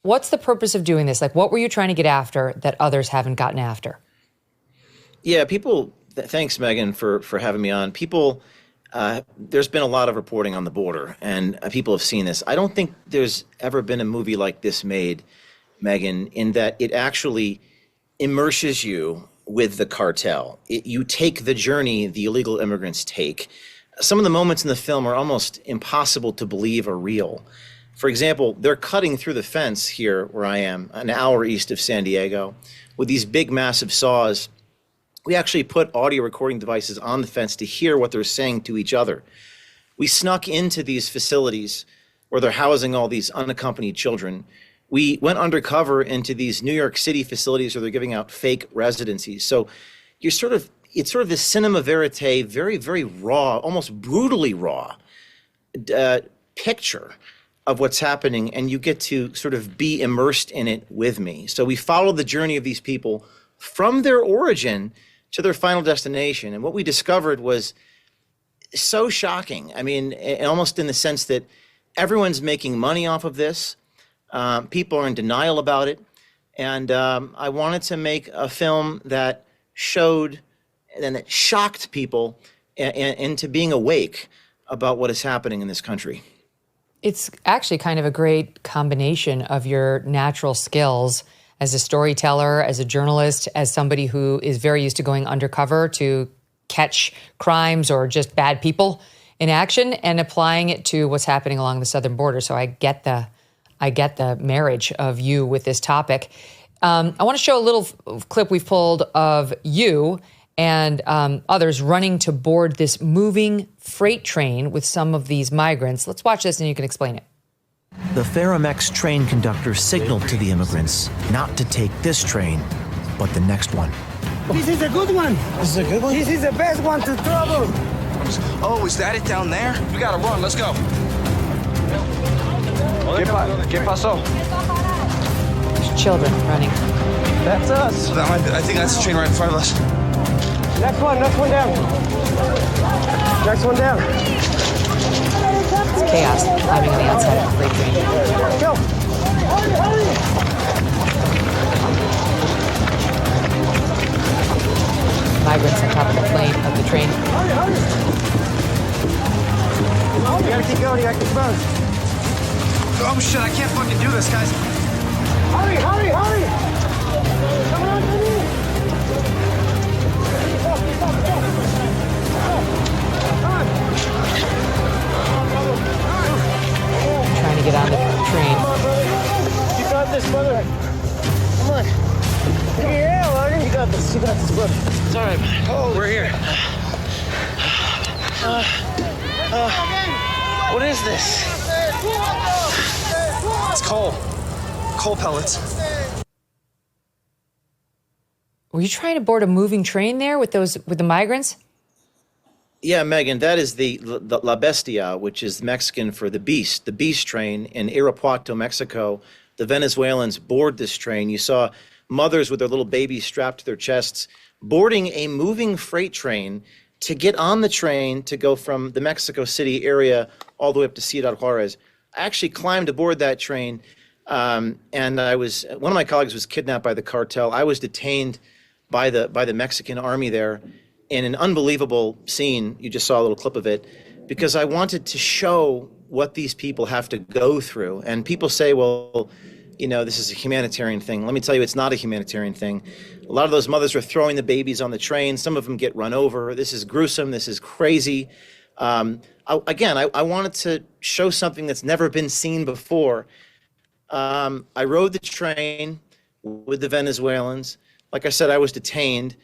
What's the purpose of doing this? Like, what were you trying to get after that others haven't gotten after? Yeah, thanks, Megyn, for having me on. There's been a lot of reporting on the border, and people have seen this. I don't think there's ever been a movie like this made, Megyn, in that it actually immerses you with the cartel. You take the journey the illegal immigrants take. Some of the moments in the film are almost impossible to believe are real. For example, they're cutting through the fence here where I am, an hour east of San Diego, with these big, massive saws. We actually put audio recording devices on the fence to hear what they're saying to each other. We snuck into these facilities where they're housing all these unaccompanied children. We went undercover into these New York City facilities where they're giving out fake residencies. So it's sort of this cinema verite, very, very raw, almost brutally raw picture of what's happening, and you get to sort of be immersed in it with me. So we follow the journey of these people from their origin to their final destination. And what we discovered was so shocking. I mean, almost in the sense that everyone's making money off of this. People are in denial about it. And I wanted to make a film that showed and that shocked people into being awake about what is happening in this country. It's actually kind of a great combination of your natural skills as a storyteller, as a journalist, as somebody who is very used to going undercover to catch crimes or just bad people in action, and applying it to what's happening along the southern border. So I get the marriage of you with this topic. I want to show a little clip we've pulled of you and others running to board this moving freight train with some of these migrants. Let's watch this and you can explain it. The Faramex train conductor signaled to the immigrants not to take this train, but the next one. This is a good one. This is a good one? This is the best one to travel. Oh, is that it down there? We gotta run, let's go. ¿Qué pasó? There's children running. That's us. I think that's the train right in front of us. Next one down. Next one down. It's chaos happening on the outside of the freight train. Go. Migrants on top of the plane, of the train. You gotta keep going, you gotta keep going. Oh shit, I can't fucking do this, guys. Hurry! Come on, come in. Trying to get on the train. You got this, brother. Come on. Yeah, Logan, you got this, brother. It's all right, man. Oh, we're here. What is this? It's coal. Coal pellets. Were you trying to board a moving train there with the migrants? Yeah, Megyn, that is the La Bestia, which is Mexican for the beast train in Irapuato, Mexico. The Venezuelans board this train. You saw mothers with their little babies strapped to their chests boarding a moving freight train to get on the train to go from the Mexico City area all the way up to Ciudad Juarez. I actually climbed aboard that train, and one of my colleagues was kidnapped by the cartel. I was detained by the Mexican army there in an unbelievable scene. You just saw a little clip of it, because I wanted to show what these people have to go through. And people say, well, this is a humanitarian thing. Let me tell you, it's not a humanitarian thing. A lot of those mothers are throwing the babies on the train. Some of them get run over. This is gruesome. This is crazy. I wanted to show something that's never been seen before. I rode the train with the Venezuelans. Like I said, I was detained.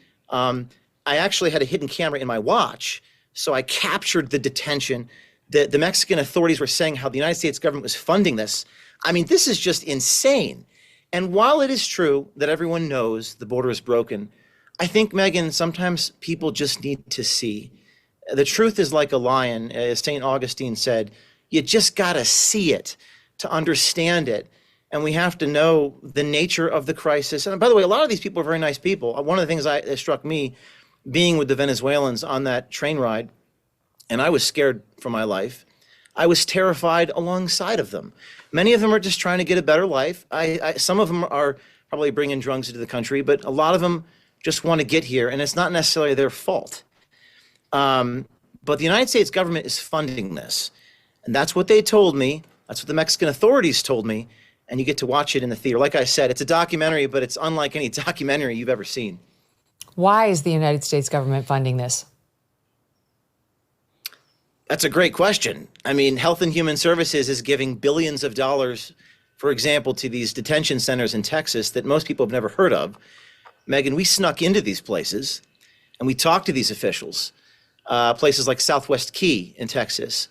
I actually had a hidden camera in my watch, so I captured the detention. The Mexican authorities were saying how the United States government was funding this. I mean, this is just insane. And while it is true that everyone knows the border is broken, I think, Megyn, sometimes people just need to see. The truth is like a lion, as St. Augustine said. You just got to see it to understand it. And we have to know the nature of the crisis. And by the way, a lot of these people are very nice people. One of the things that struck me being with the Venezuelans on that train ride, and I was scared for my life, I was terrified alongside of them. Many of them are just trying to get a better life. Some of them are probably bringing drugs into the country, but a lot of them just want to get here, and it's not necessarily their fault. But the United States government is funding this, and that's what they told me. That's what the Mexican authorities told me, and you get to watch it in the theater. Like I said, it's a documentary, but it's unlike any documentary you've ever seen. Why is the United States government funding this? That's a great question. I mean, Health and Human Services is giving billions of dollars, for example, to these detention centers in Texas that most people have never heard of. Megyn, we snuck into these places and we talked to these officials, places like Southwest Key in Texas.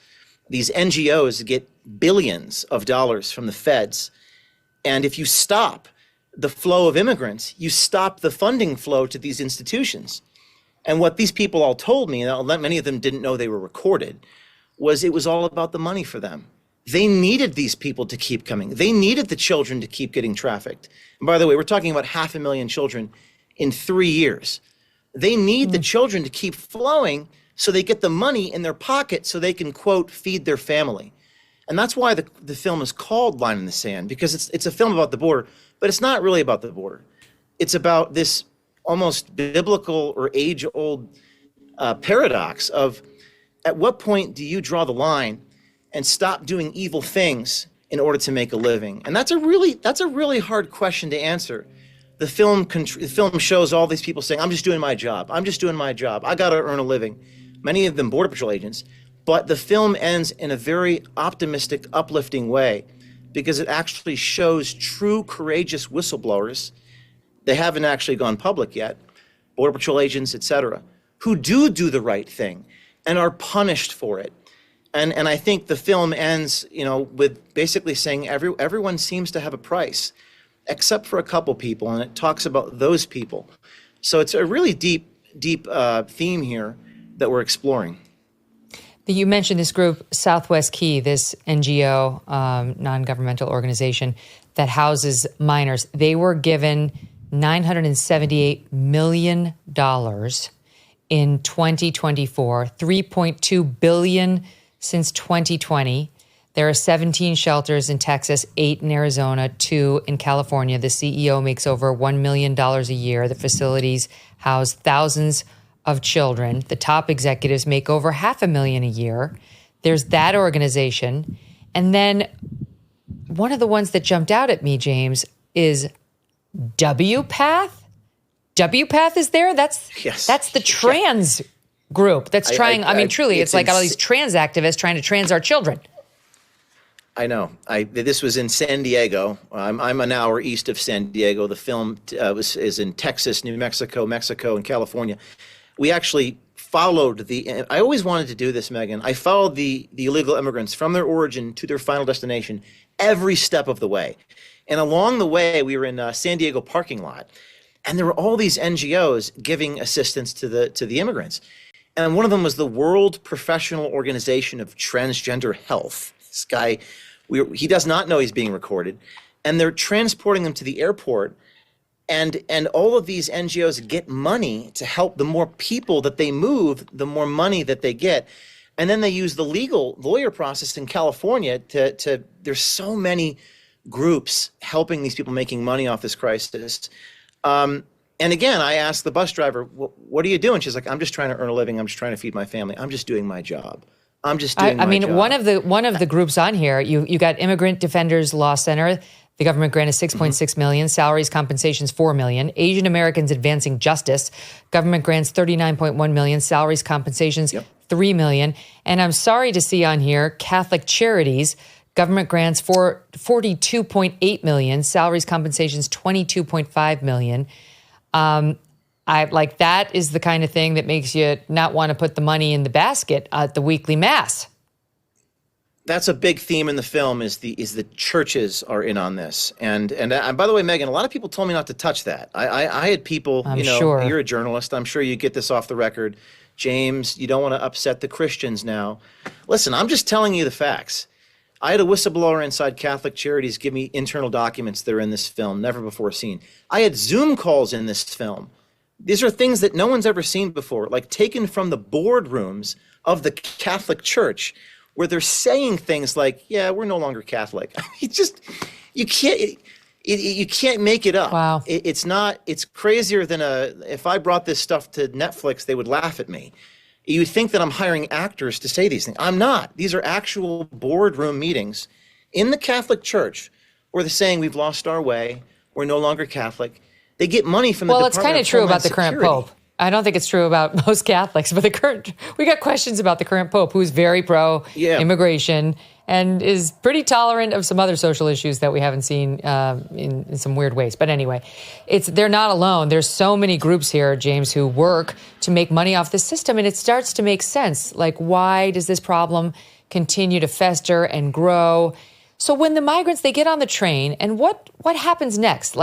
These NGOs get billions of dollars from the feds. And if you stop the flow of immigrants, you stop the funding flow to these institutions. And what these people all told me, and many of them didn't know they were recorded, was it was all about the money for them. They needed these people to keep coming. They needed the children to keep getting trafficked. And by the way, we're talking about 500,000 children in 3 years. They need the children to keep flowing so they get the money in their pocket so they can, quote, feed their family. And that's why the film is called Line in the Sand, because it's a film about the border, but it's not really about the border. It's about this almost biblical or age-old paradox of, at what point do you draw the line and stop doing evil things in order to make a living? And that's a really hard question to answer. The film shows all these people saying, I'm just doing my job. I'm just doing my job. I got to earn a living. Many of them Border Patrol agents. But the film ends in a very optimistic, uplifting way because it actually shows true, courageous whistleblowers. They haven't actually gone public yet, Border Patrol agents, et cetera, who do the right thing and are punished for it. And I think the film ends, with basically saying everyone seems to have a price, except for a couple people, and it talks about those people. So it's a really deep theme here that we're exploring. You mentioned this group, Southwest Key, this NGO, non-governmental organization that houses minors. They were given $978 million in 2024, $3.2 billion since 2020. There are 17 shelters in Texas, 8 in Arizona, 2 in California. The CEO makes over $1 million a year. The facilities house thousands of children. The top executives make over $500,000 a year. There's that organization. And then one of the ones that jumped out at me, James, is WPATH. WPATH is there? That's the trans group that's trying. I mean, truly, it's like all these trans activists trying to trans our children. I know. This was in San Diego. I'm an hour east of San Diego. The film is in Texas, New Mexico, and California. We actually followed I always wanted to do this, Megyn. I followed the illegal immigrants from their origin to their final destination every step of the way. And along the way, we were in a San Diego parking lot, and there were all these NGOs giving assistance to the immigrants. And one of them was the World Professional Organization of Transgender Health. This guy, he does not know he's being recorded, and they're transporting them to the airport. And all of these NGOs get money to help. The more people that they move, the more money that they get. And then they use the lawyer process in California to there's so many groups helping these people making money off this crisis. And again, I asked the bus driver, what are you doing? She's like, I'm just trying to earn a living. I'm just trying to feed my family. I'm just doing my job. I'm just doing my job. One of the groups on here, you got Immigrant Defenders Law Center. The government granted $6.6 million, salaries, compensations $4 million. Asian Americans Advancing Justice, government grants $39.1 million, salaries, compensations $3 million. And I'm sorry to see on here Catholic Charities, government grants for $42.8 million, salaries, compensations $22.5 million. That is the kind of thing that makes you not want to put the money in the basket at the weekly mass. That's a big theme in the film is the churches are in on this. And by the way, Megyn, a lot of people told me not to touch that. I had people, sure. You're a journalist. I'm sure you get this off the record. James, you don't want to upset the Christians now. Listen, I'm just telling you the facts. I had a whistleblower inside Catholic Charities give me internal documents that are in this film, never before seen. I had Zoom calls in this film. These are things that no one's ever seen before, like taken from the boardrooms of the Catholic Church, where they're saying things like, yeah, we're no longer Catholic. I mean, you can't, you can't make it up. Wow. It's crazier than if I brought this stuff to Netflix, they would laugh at me. You think that I'm hiring actors to say these things. I'm not. These are actual boardroom meetings in the Catholic Church where they're saying we've lost our way, we're no longer Catholic. They get money from the Department of Well, it's kind of true Homeland about the current Security. pope. I don't think it's true about most Catholics, but we got questions about the current pope, who's very pro-immigration and is pretty tolerant of some other social issues that we haven't seen in some weird ways. But anyway, they're not alone. There's so many groups here, James, who work to make money off the system, and it starts to make sense. Like, why does this problem continue to fester and grow? So when the migrants, they get on the train, and what happens next?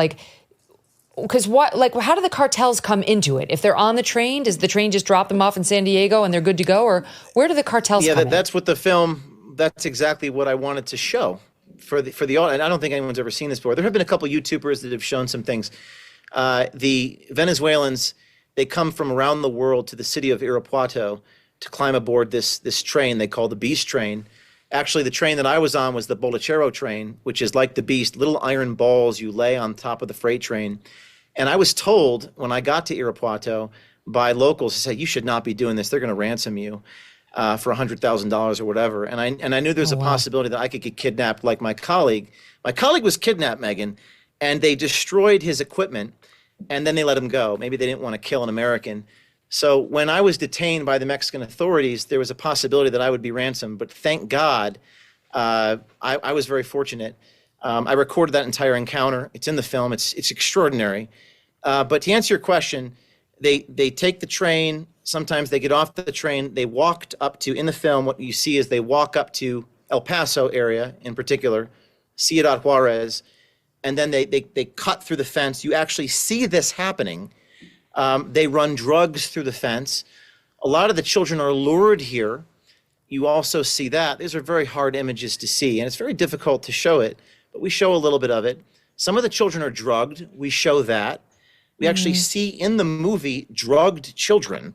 Because how do the cartels come into it? If they're on the train, does the train just drop them off in San Diego and they're good to go? Or where do the cartels come in? Yeah, that's what the film, that's exactly what I wanted to show for the audience. And I don't think anyone's ever seen this before. There have been a couple YouTubers that have shown some things. The Venezuelans, they come from around the world to the city of Irapuato to climb aboard this train they call the Beast Train. Actually, the train that I was on was the Bolachero train, which is like the Beast, little iron balls you lay on top of the freight train. And I was told when I got to Irapuato by locals to say, you should not be doing this. They're going to ransom you for $100,000 or whatever. And I knew there was a possibility that I could get kidnapped like my colleague. My colleague was kidnapped, Megyn, and they destroyed his equipment, and then they let him go. Maybe they didn't want to kill an American. So when I was detained by the Mexican authorities, there was a possibility that I would be ransomed. But thank God, I was very fortunate. I recorded that entire encounter. It's in the film. It's extraordinary. But to answer your question, they take the train. Sometimes they get off the train. They walked up to, in the film, what you see is they walk up to El Paso area in particular, Ciudad Juarez, and then they cut through the fence. You actually see this happening. They run drugs through the fence. A lot of the children are lured here. You also see that. These are very hard images to see, and it's very difficult to show it, but we show a little bit of it. Some of the children are drugged. We show that. We actually see in the movie drugged children,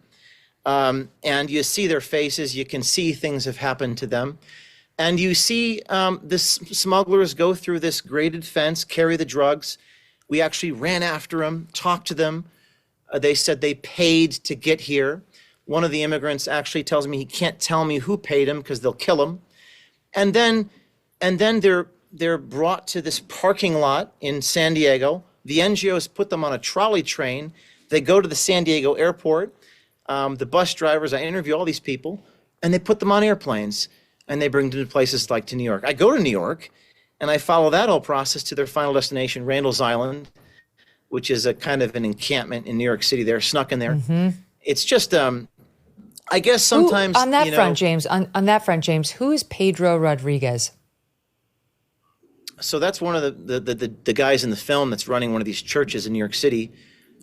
and you see their faces. You can see things have happened to them. And you see the smugglers go through this grated fence, carry the drugs. We actually ran after them, talked to them. They said they paid to get here. One of the immigrants actually tells me he can't tell me who paid him because they'll kill him. And then they're brought to this parking lot in San Diego. The NGOs put them on a trolley train. They go to the San Diego airport. The bus drivers, I interview all these people, and they put them on airplanes, and they bring them to places like to New York. I go to New York, and I follow that whole process to their final destination, Randall's Island, which is a kind of an encampment in New York City. They're snuck in there. It's just, I guess sometimes, on that front, James, on that front, James, who is Pedro Rodriguez? So that's one of the guys in the film that's running one of these churches in New York City.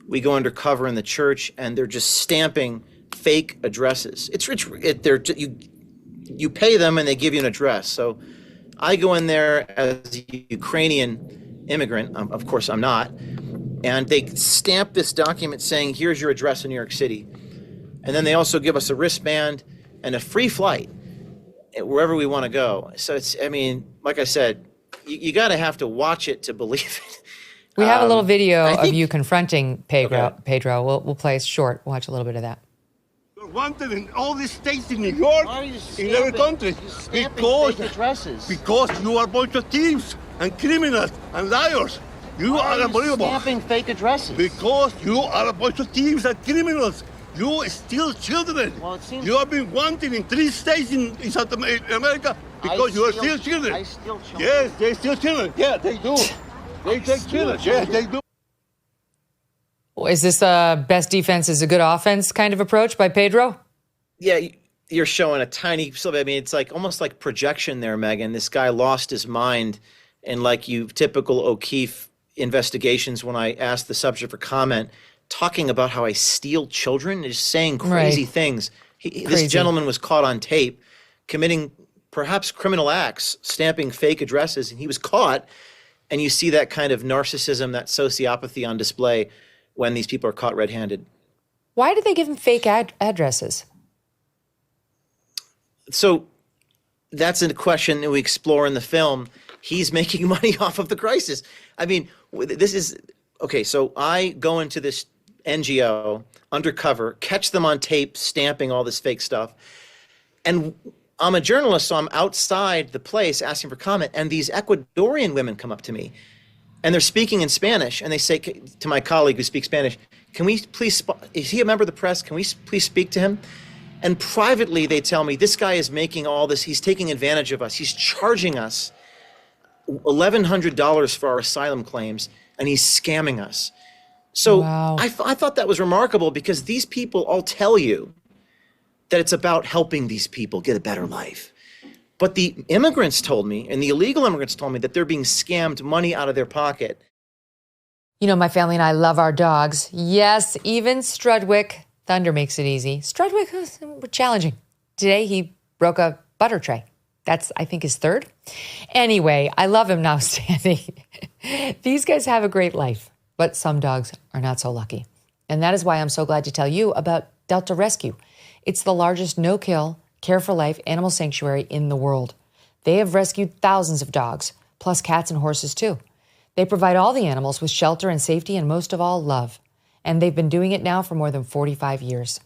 We go undercover in the church, and they're just stamping fake addresses. You pay them, and they give you an address. So I go in there as a Ukrainian immigrant. Of course, I'm not. And they stamp this document saying, here's your address in New York City. And then they also give us a wristband and a free flight wherever we want to go. So it's, I mean, like I said, you got to have to watch it to believe it. We have a little video of you confronting Pedro. Okay. Pedro, we'll play it short. Watch a little bit of that. You're wanted in all these states in New York, in every country, because you are a bunch of thieves and criminals and liars. You are unbelievable. Stamping fake addresses. Because you are a bunch of thieves and criminals. You steal children. Well, it seems you have been wanted in 3 states in South America because you are still children. I steal children. Yes, they steal children. Yeah, they do. They take children. Yes, they do. Is this a best defense is a good offense kind of approach by Pedro? Yeah, you're showing a tiny, I mean, it's like almost like projection there, Megyn. This guy lost his mind, and like you typical O'Keefe investigations, when I asked the subject for comment, talking about how I steal children, just saying crazy things. This gentleman was caught on tape committing perhaps criminal acts, stamping fake addresses, and he was caught. And you see that kind of narcissism, that sociopathy on display when these people are caught red-handed. Why did they give him fake addresses? So that's a question that we explore in the film. He's making money off of the crisis. I mean, this is okay. So I go into this NGO undercover, catch them on tape, stamping all this fake stuff. And I'm a journalist, so I'm outside the place asking for comment. And these Ecuadorian women come up to me and they're speaking in Spanish. And they say to my colleague who speaks Spanish, can we please, is he a member of the press? Can we please speak to him? And privately, they tell me, this guy is making all this, he's taking advantage of us. He's charging us $1,100 for our asylum claims, and he's scamming us. So Wow. I thought that was remarkable because these people all tell you that it's about helping these people get a better life. But the immigrants told me, and the illegal immigrants told me, that they're being scammed money out of their pocket. You know, my family and I love our dogs. Yes, even Strudwick. Thunder makes it easy. Strudwick was challenging. Today, he broke a butter tray. That's, I think, his third. Anyway, I love him now standing. These guys have a great life, but some dogs are not so lucky. And that is why I'm so glad to tell you about Delta Rescue. It's the largest no-kill, care-for-life animal sanctuary in the world. They have rescued thousands of dogs, plus cats and horses too. They provide all the animals with shelter and safety and most of all, love. And they've been doing it now for more than 45 years.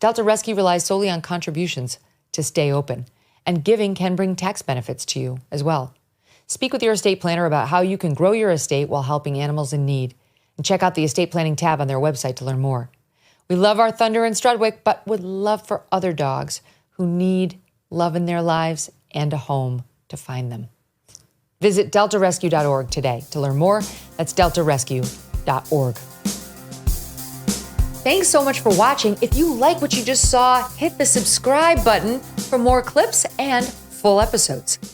Delta Rescue relies solely on contributions to stay open, and giving can bring tax benefits to you as well. Speak with your estate planner about how you can grow your estate while helping animals in need. And check out the estate planning tab on their website to learn more. We love our Thunder and Strudwick, but would love for other dogs who need love in their lives and a home to find them. Visit deltarescue.org today to learn more. That's deltarescue.org. Thanks so much for watching. If you like what you just saw, hit the subscribe button for more clips and full episodes.